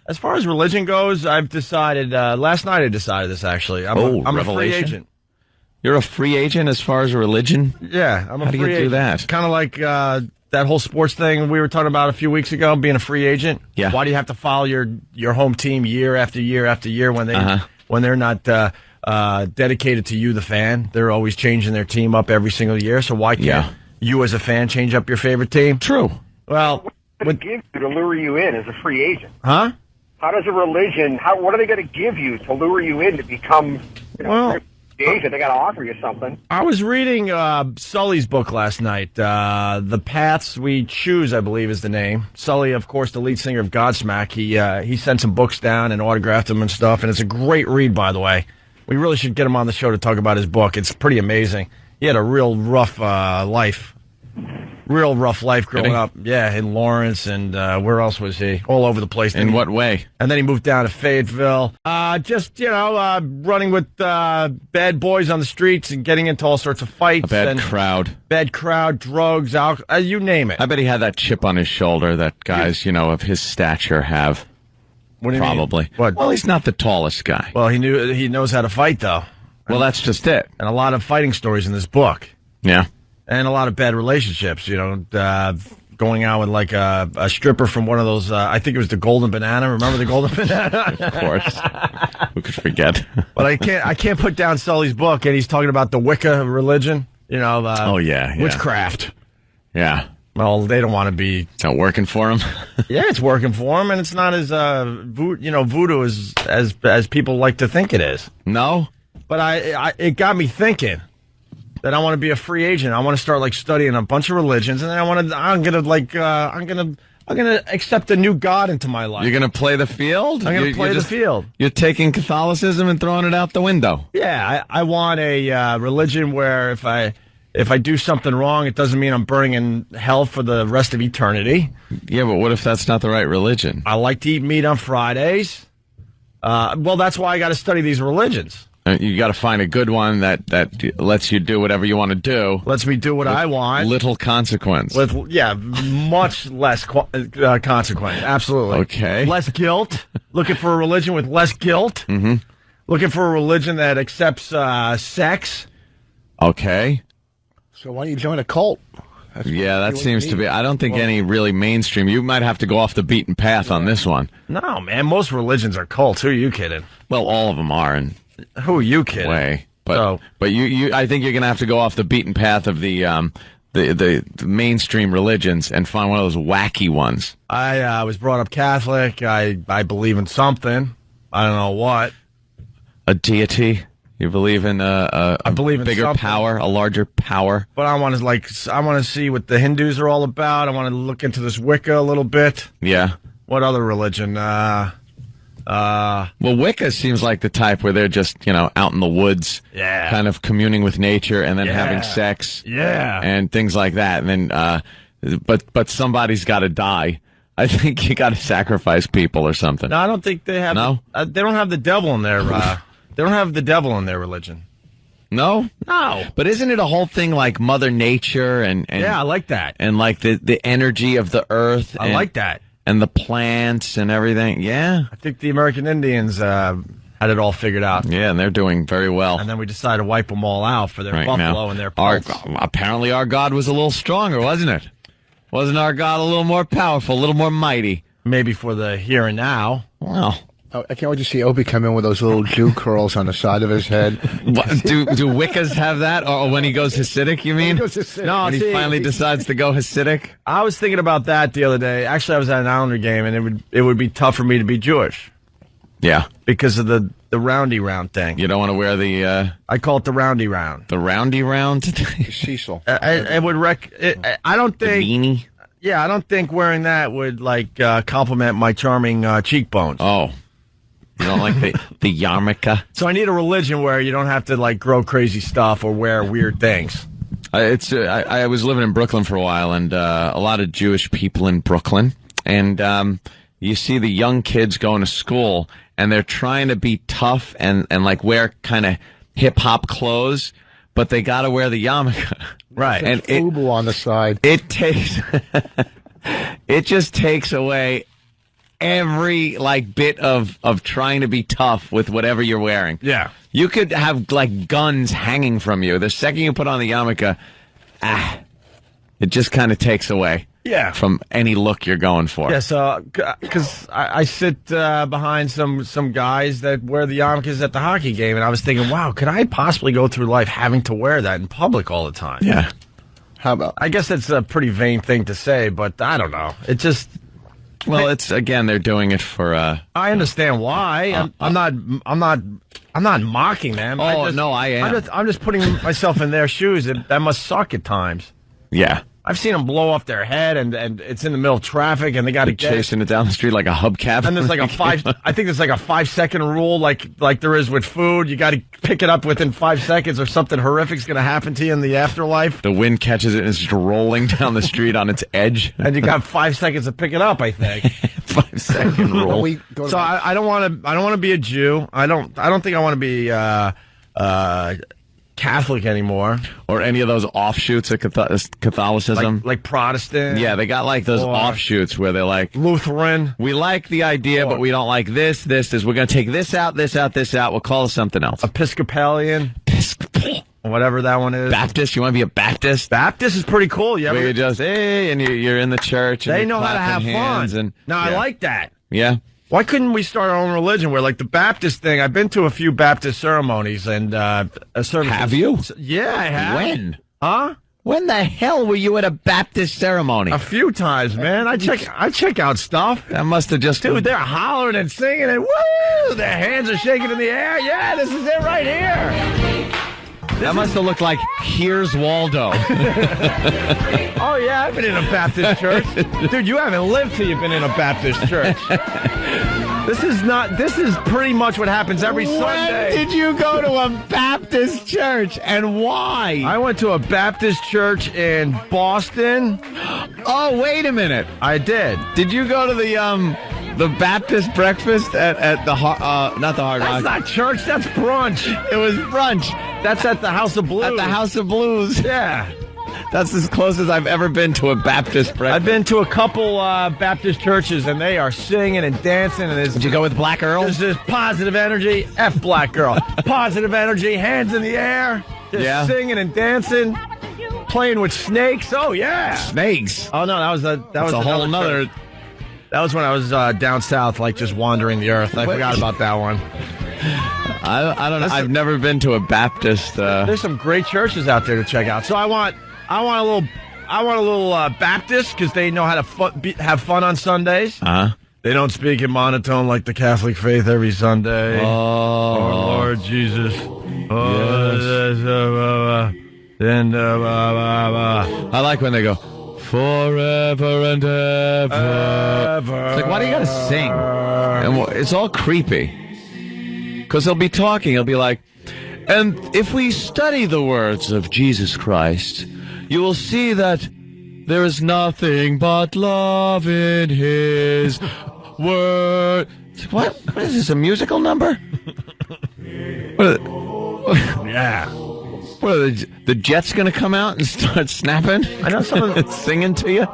As far as religion goes, I've decided, last night I decided this, actually. I'm a free agent. You're a free agent as far as religion? Yeah, I'm a How free agent. do you do that? Kind of like that whole sports thing we were talking about a few weeks ago, being a free agent. Yeah. Why do you have to follow your home team year after year after year when they're not dedicated to you, the fan? They're always changing their team up every single year, so why can't you as a fan change up your favorite team? True. Well, what give you to lure you in as a free agent? Huh? How does a religion? What are they going to give you to lure you in to become? Free agent? They got to offer you something. I was reading Sully's book last night. The Paths We Choose, I believe, is the name. Sully, of course, the lead singer of Godsmack. He sent some books down and autographed them and stuff, and it's a great read, by the way. We really should get him on the show to talk about his book. It's pretty amazing. He had a real rough life. Real rough life growing up. Yeah, in Lawrence, and where else was he? All over the place. In what way? And then he moved down to Fayetteville. Running with bad boys on the streets and getting into all sorts of fights. A bad crowd. Bad crowd, drugs, alcohol, you name it. I bet he had that chip on his shoulder that guys, of his stature have. What do you Probably. mean? What? Well, he's not the tallest guy. Well, he knows how to fight, though. Well, that's just it. And a lot of fighting stories in this book. Yeah. And a lot of bad relationships, going out with like a stripper from one of those, I think it was the Golden Banana. Remember the Golden Banana? Of course. Who could forget? But I can't put down Sully's book, and he's talking about the Wicca religion, witchcraft. Yeah. Well, they don't want to be. It's not working for him. Yeah, it's working for him, and it's not as voodoo as people like to think it is. No? But it got me thinking that I want to be a free agent. I want to start studying a bunch of religions, and then I'm gonna accept a new god into my life. You're gonna play the field? I'm gonna play the field. You're taking Catholicism and throwing it out the window. Yeah, I want a religion where if I do something wrong, it doesn't mean I'm burning in hell for the rest of eternity. Yeah, but what if that's not the right religion? I like to eat meat on Fridays. Well, that's why I got to study these religions. You got to find a good one that lets you do whatever you want to do. Lets me do what I want. Little consequence. Much less consequence. Absolutely. Okay. Less guilt. Looking for a religion with less guilt. Mm-hmm. Looking for a religion that accepts sex. Okay. So why don't you join a cult? That seems to be. I don't think any really mainstream. You might have to go off the beaten path on this one. No, man. Most religions are cults. Who are you kidding? Well, all of them are. And who are you kidding? Way. But you I think you're going to have to go off the beaten path of the mainstream religions and find one of those wacky ones. I was brought up Catholic. I believe in something. I don't know what. A deity. You believe in I believe in bigger something. Power, a larger power. But I want to see what the Hindus are all about. I want to look into this Wicca a little bit. Yeah. What other religion? Well, Wicca seems like the type where they're just, out in the woods, kind of communing with nature and then having sex, and things like that. And then, but somebody's got to die. I think you got to sacrifice people or something. No, I don't think they have. No, they don't have the devil in their. They don't have the devil in their religion. No? No. But isn't it a whole thing like Mother Nature and yeah, I like that. And like the energy of the earth. I like that. And the plants and everything. Yeah. I think the American Indians had it all figured out. Yeah, and they're doing very well. And then we decided to wipe them all out for their buffalo and their pelts. Apparently our God was a little stronger, wasn't it? Wasn't our God a little more powerful, a little more mighty? Maybe for the here and now. Well. I can't wait to see Opie come in with those little Jew curls on the side of his head. Do Wiccas have that? Or when he goes Hasidic, you mean? No, when he finally decides to go Hasidic? I was thinking about that the other day. Actually, I was at an Islander game, and it would be tough for me to be Jewish. Yeah. Because of the roundy round thing. You don't want to wear the... I call it the roundy round. The roundy round? Cecil. I don't think... The beanie? Yeah, I don't think wearing that would, compliment my charming cheekbones. Oh. You don't like the yarmulke? So I need a religion where you don't have to grow crazy stuff or wear weird things. I was living in Brooklyn for a while, and a lot of Jewish people in Brooklyn, and you see the young kids going to school, and they're trying to be tough and wear kind of hip hop clothes, but they got to wear the yarmulke, right? And FUBU on the side. It just takes away every bit of trying to be tough with whatever you're wearing. Yeah. You could have guns hanging from you. The second you put on the yarmulke, it just kind of takes away. Yeah. From any look you're going for. Yeah, so, because I sit behind some guys that wear the yarmulkes at the hockey game, and I was thinking, wow, could I possibly go through life having to wear that in public all the time? Yeah. How about? I guess that's a pretty vain thing to say, but I don't know. It just... Well, it's, again, they're doing it for... I understand why. I'm not mocking them. I am. I'm just putting myself in their shoes. That must suck at times. Yeah. I've seen them blow off their head, and it's in the middle of traffic, and they got to chasing it down the street like a hubcap. And there's I think there's like a 5-second rule, like there is with food. You got to pick it up within 5 seconds, or something horrific's going to happen to you in the afterlife. The wind catches it and it's just rolling down the street on its edge, and you got 5 seconds to pick it up. I think 5-second rule. So I don't want to be a Jew. I don't think I want to be Catholic anymore, or any of those offshoots of Catholicism, like Protestant. Yeah, they got those offshoots where they're like Lutheran. We like the idea, but we don't like this. We're going to take this out. We'll call it something else. Episcopalian, whatever that one is. Baptist. You want to be a Baptist? Baptist is pretty cool. Yeah, you just and you're in the church. And they know how to have fun. I like that. Yeah. Why couldn't we start our own religion where, the Baptist thing, I've been to a few Baptist ceremonies and services. Have you? Yeah, I have. When? Huh? When the hell were you at a Baptist ceremony? A few times, man. I check out stuff. That must have just... Dude, they're hollering and singing and woo! Their hands are shaking in the air. Yeah, this is it right here. That must have looked like Here's Waldo. Oh, yeah, I've been in a Baptist church. Dude, you haven't lived till you've been in a Baptist church. This is pretty much what happens every Sunday. When did you go to a Baptist church, and why? I went to a Baptist church in Boston. Oh, wait a minute. I did. Did you go to the Baptist breakfast at the not the Hard Rock? That's not church, that's brunch. It was brunch. That's at the House of Blues. At the House of Blues. Yeah. That's as close as I've ever been to a Baptist breakfast. I've been to a couple Baptist churches, and they are singing and dancing. And did you go with Black Earl? There's this positive energy. F Black Girl. Positive energy, hands in the air. Just singing and dancing. Playing with snakes. Oh, yeah. Snakes? Oh, no, that was a whole nother... That was when I was down south, just wandering the earth. I forgot about that one. I don't know. I've never been to a Baptist. There's some great churches out there to check out. So I want a little Baptist, because they know how to have fun on Sundays. They don't speak in monotone like the Catholic faith every Sunday. Oh, Lord Jesus. Oh, yes. I like when they go, forever and ever. It's like, why do you gotta sing? And it's all creepy. Because they'll be talking, he'll be like, and if we study the words of Jesus Christ, you will see that there is nothing but love in his word. What is this, a musical number? Yeah. What are the Jets going to come out and start snapping? I know some of the singing to you.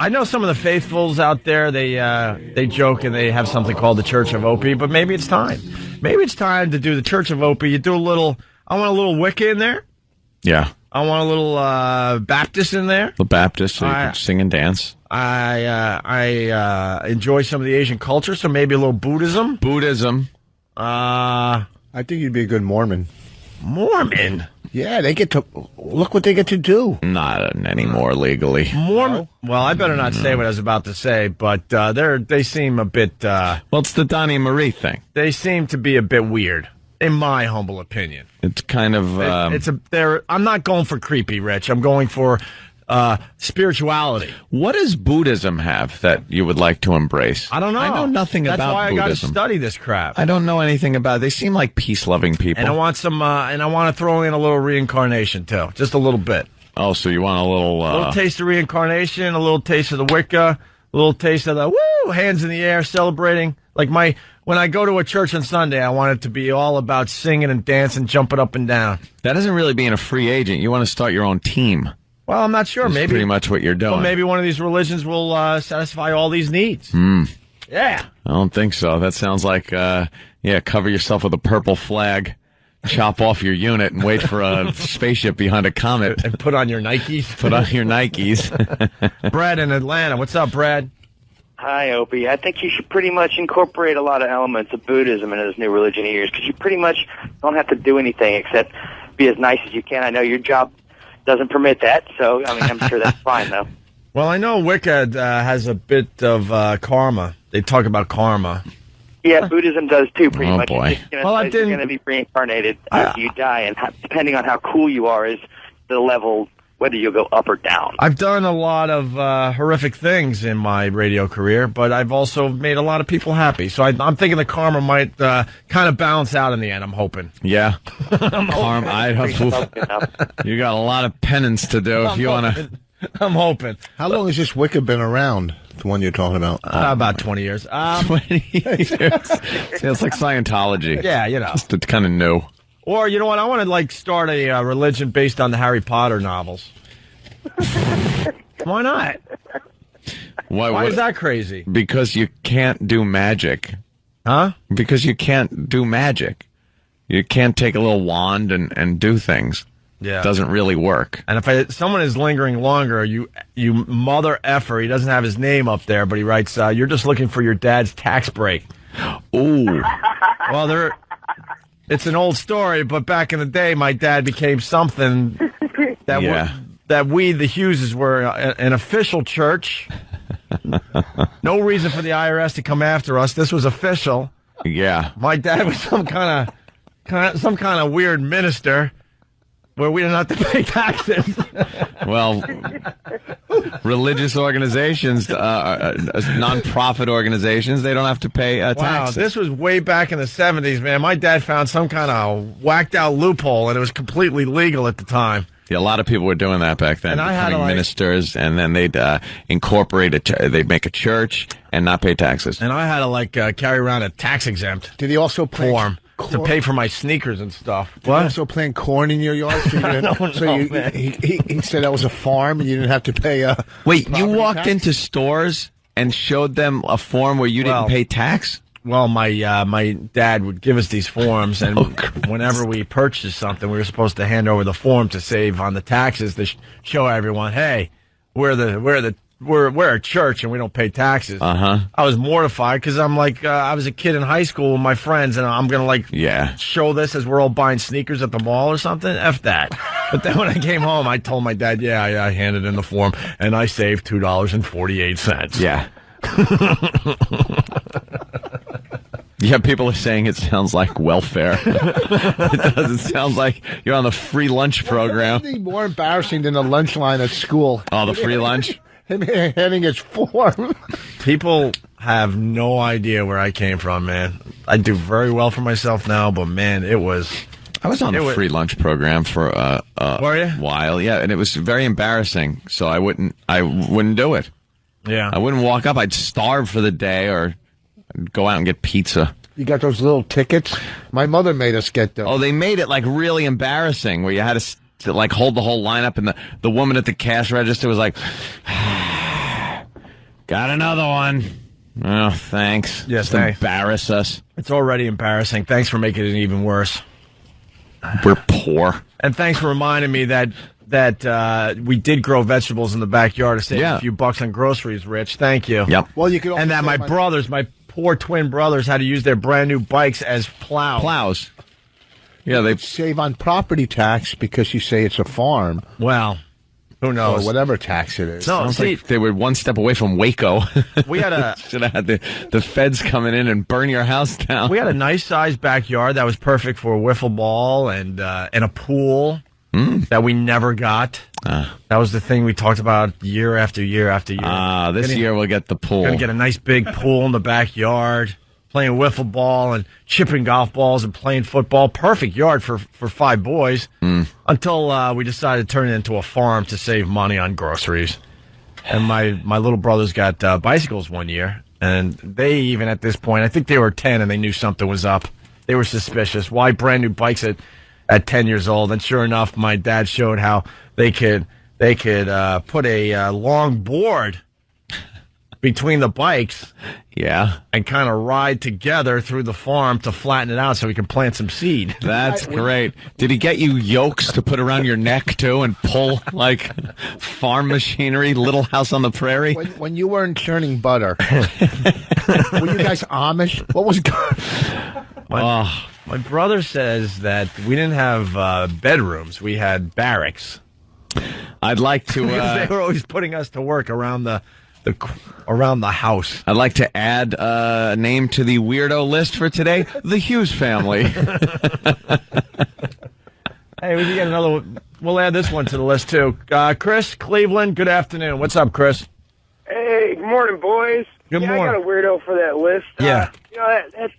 I know some of the faithfuls out there. They joke and they have something called the Church of Opie. But maybe it's time. Maybe it's time to do the Church of Opie. You do a little. I want a little Wicca in there. Yeah. I want a little Baptist in there. The Baptist, so you can sing and dance. I enjoy some of the Asian culture, so maybe a little Buddhism. I think you'd be a good Mormon. Mormon? Yeah, they get to look what they get to do. Not anymore legally. Mormon? Well, I better not say what I was about to say, but they seem a bit. Well, it's the Donnie Marie thing. They seem to be a bit weird, in my humble opinion. It's kind of. I'm not going for creepy, Rich. I'm going for spirituality. What does Buddhism have that you would like to embrace? I don't know. I know nothing about Buddhism. That's why I got to study this crap. I don't know anything about it. They seem like peace-loving people. And I want some. And I want to throw in a little reincarnation too, just a little bit. Oh, so you want a little taste of reincarnation, a little taste of the Wicca, a little taste of the woo, hands in the air, celebrating. When I go to a church on Sunday, I want it to be all about singing and dancing, jumping up and down. That isn't really being a free agent. You want to start your own team. Well, I'm not sure. That's maybe pretty much what you're doing. Well, maybe one of these religions will satisfy all these needs. Yeah. I don't think so. That sounds like, cover yourself with a purple flag, chop off your unit, and wait for a spaceship behind a comet. And put on your Nikes. Put on your Nikes. Brad in Atlanta. What's up, Brad? Hi, Opie. I think you should pretty much incorporate a lot of elements of Buddhism into this new religion of yours, because you pretty much don't have to do anything except be as nice as you can. I know your job doesn't permit that, so, I mean, I'm sure that's fine, though. Well, I know Wicca has a bit of karma. They talk about karma. Yeah, Buddhism does, too, pretty much. Boy. You're going to be reincarnated after you die, and depending on how cool you are is the level, whether you'll go up or down. I've done a lot of horrific things in my radio career, but I've also made a lot of people happy. So I'm thinking the karma might kind of balance out in the end, I'm hoping. Yeah. Karma. You got a lot of penance to do if you want to. I'm hoping. How long has this Wicca been around, the one you're talking about? About 20 years. 20 years. See, it's like Scientology. Yeah, you know. It's kind of new. Or, you know what, I want to, start a religion based on the Harry Potter novels. Why not? Why is that crazy? Because you can't do magic. Huh? Because you can't do magic. You can't take a little wand and do things. Yeah. It doesn't really work. And if someone is lingering longer, you mother effer, he doesn't have his name up there, but he writes, you're just looking for your dad's tax break. Ooh. Well, it's an old story, but back in the day, my dad became something that we, the Hugheses, were an official church. No reason for the IRS to come after us. This was official. Yeah. My dad was some kind of weird minister where we didn't have to pay taxes. Well, religious organizations, non-profit organizations, they don't have to pay taxes. Wow, this was way back in the 70s, man. My dad found some kind of whacked-out loophole, and it was completely legal at the time. Yeah, a lot of people were doing that back then, and becoming ministers, and then they'd incorporate they'd make a church and not pay taxes. And I had to, carry around a tax-exempt Did he also form to pay for my sneakers and stuff. Did he also plant corn in your yard? So man. He said that was a farm and you didn't have to pay Wait, you walked tax? into stores and showed them a form where you didn't pay tax? Well, my dad would give us these forms, and whenever we purchased something, we were supposed to hand over the form to save on the taxes to show everyone, hey, we're a church and we don't pay taxes. Uh-huh. I was mortified because I'm I was a kid in high school with my friends, and I'm gonna show this as we're all buying sneakers at the mall or something. F that. But then when I came home, I told my dad, I handed in the form and I saved $2.48. Yeah. Yeah, people are saying it sounds like welfare. It does. It sounds like you're on the free lunch program. Nothing more embarrassing than the lunch line at school. Oh, the free lunch? Him handing his form. People have no idea where I came from, man. I do very well for myself now, but man, I was on the free lunch program for a while, yeah, and it was very embarrassing. So I wouldn't do it. Yeah, I wouldn't walk up. I'd starve for the day, or go out and get pizza. You got those little tickets? My mother made us get those. Oh, they made it really embarrassing, where you had to hold the whole lineup, and the woman at the cash register was like, got another one. Oh, thanks. Yes, just embarrass us. It's already embarrassing. Thanks for making it even worse. We're poor. And thanks for reminding me that we did grow vegetables in the backyard to save a few bucks on groceries, Rich. Thank you. Yep. Well, you could. And that my poor twin brothers, had to use their brand new bikes as plows. Yeah, they save on property tax because you say it's a farm. Well, who knows? Or whatever tax it is. No, like they were one step away from Waco. We had should have had the feds coming in and burn your house down. We had a nice sized backyard that was perfect for a wiffle ball and a pool that we never got. That was the thing we talked about year after year after year. This year we'll get the pool. Gonna get a nice big pool in the backyard, playing wiffle ball and chipping golf balls and playing football. Perfect yard for 5 boys. Until we decided to turn it into a farm to save money on groceries. And my little brothers got bicycles one year, and they even at this point, I think they were 10 and they knew something was up. They were suspicious. Why brand new bikes at 10 years old? And sure enough, my dad showed how they could they could put a long board between the bikes. Yeah. And kind of ride together through the farm to flatten it out so we can plant some seed. That's great. Did he get you yokes to put around your neck, too, and pull, like, farm machinery, Little House on the Prairie? When you weren't churning butter, were you guys Amish? What was going on? My brother says that we didn't have bedrooms. We had barracks. I'd like to... Because they were always putting us to work around the house. I'd like to add a name to the weirdo list for today, the Hughes family. Hey, we can get another one. We'll add this one to the list, too. Chris, Cleveland, good afternoon. What's up, Chris? Hey, good morning, boys. Good morning. I got a weirdo for that list. Yeah.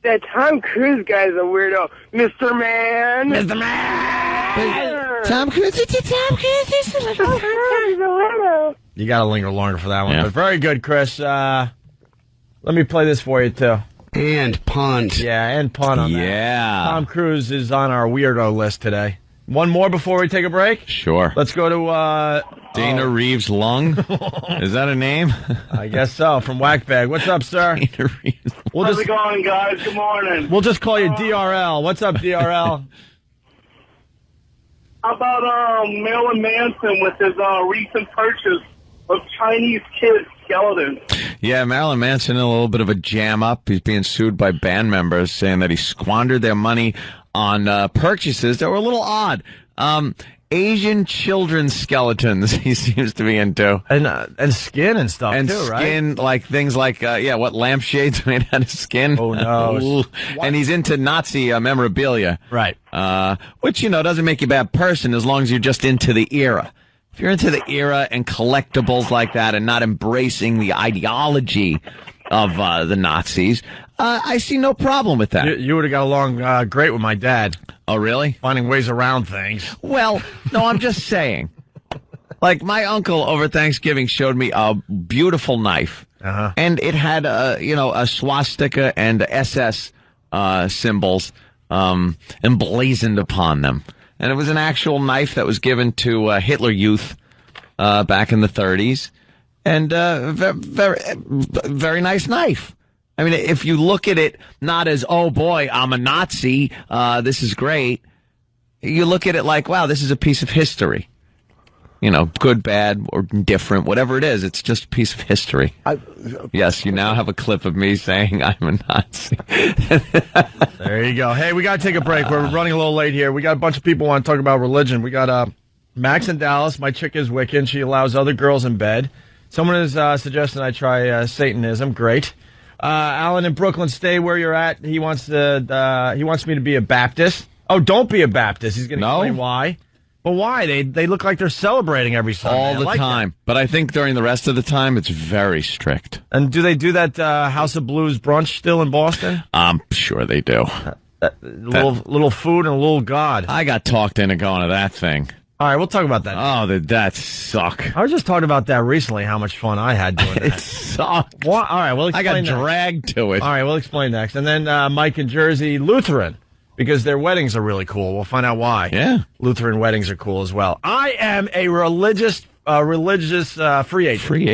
That Tom Cruise guy's a weirdo. Mr. Man. Mr. Man! Tom Cruise, it's Tom Cruise. He's a weirdo. You got to linger longer for that one. Yeah. But very good, Chris. Let me play this for you, too. And punt. Yeah, and punt on that. Yeah. Tom Cruise is on our weirdo list today. One more before we take a break? Sure. Let's go to... Dana Reeves Lung? Is that a name? I guess so, from Whackbag. What's up, sir? Dana Reeves. How's it going, guys? Good morning. We'll just call you DRL. What's up, DRL? How about Marilyn Manson with his recent purchase of Chinese kid skeletons? Yeah, Marilyn Manson in a little bit of a jam up. He's being sued by band members saying that he squandered their money on purchases that were a little odd. Asian children's skeletons he seems to be into. And skin and stuff, and too, right? skin, like things like, lampshades made out of skin. Oh, no. And he's into Nazi memorabilia. Right. Which, doesn't make you a bad person as long as you're just into the era. If you're into the era and collectibles like that and not embracing the ideology of the Nazis, I see no problem with that. You would have got along great with my dad. Oh, really? Finding ways around things. Well, no, I'm just saying. Like, my uncle over Thanksgiving showed me a beautiful knife. Uh-huh. And it had, a swastika and SS symbols emblazoned upon them. And it was an actual knife that was given to Hitler Youth back in the 30s. And very, very nice knife. I mean, if you look at it not as, oh, boy, I'm a Nazi, this is great. You look at it like, wow, this is a piece of history. Good, bad, or indifferent, whatever it is. It's just a piece of history. Yes, you now have a clip of me saying I'm a Nazi. There you go. Hey, we got to take a break. We're running a little late here. We got a bunch of people want to talk about religion. We got Max in Dallas. My chick is Wiccan. She allows other girls in bed. Someone is suggesting I try Satanism. Great. Alan in Brooklyn, stay where you're at. He wants me to be a Baptist. Oh, don't be a Baptist. He's going to explain why. But why? They look like they're celebrating every Sunday. All the time. That. But I think during the rest of the time, it's very strict. And do they do that House of Blues brunch still in Boston? I'm sure they do. Little food and a little God. I got talked into going to that thing. All right, we'll talk about that. Oh, did that suck? I was just talking about that recently, how much fun I had doing that. It sucked. Well, all right, we'll explain I got dragged to it. All right, we'll explain next. And then Mike in Jersey, Lutheran, because their weddings are really cool. We'll find out why. Yeah. Lutheran weddings are cool as well. I am a religious free agent. Free agent.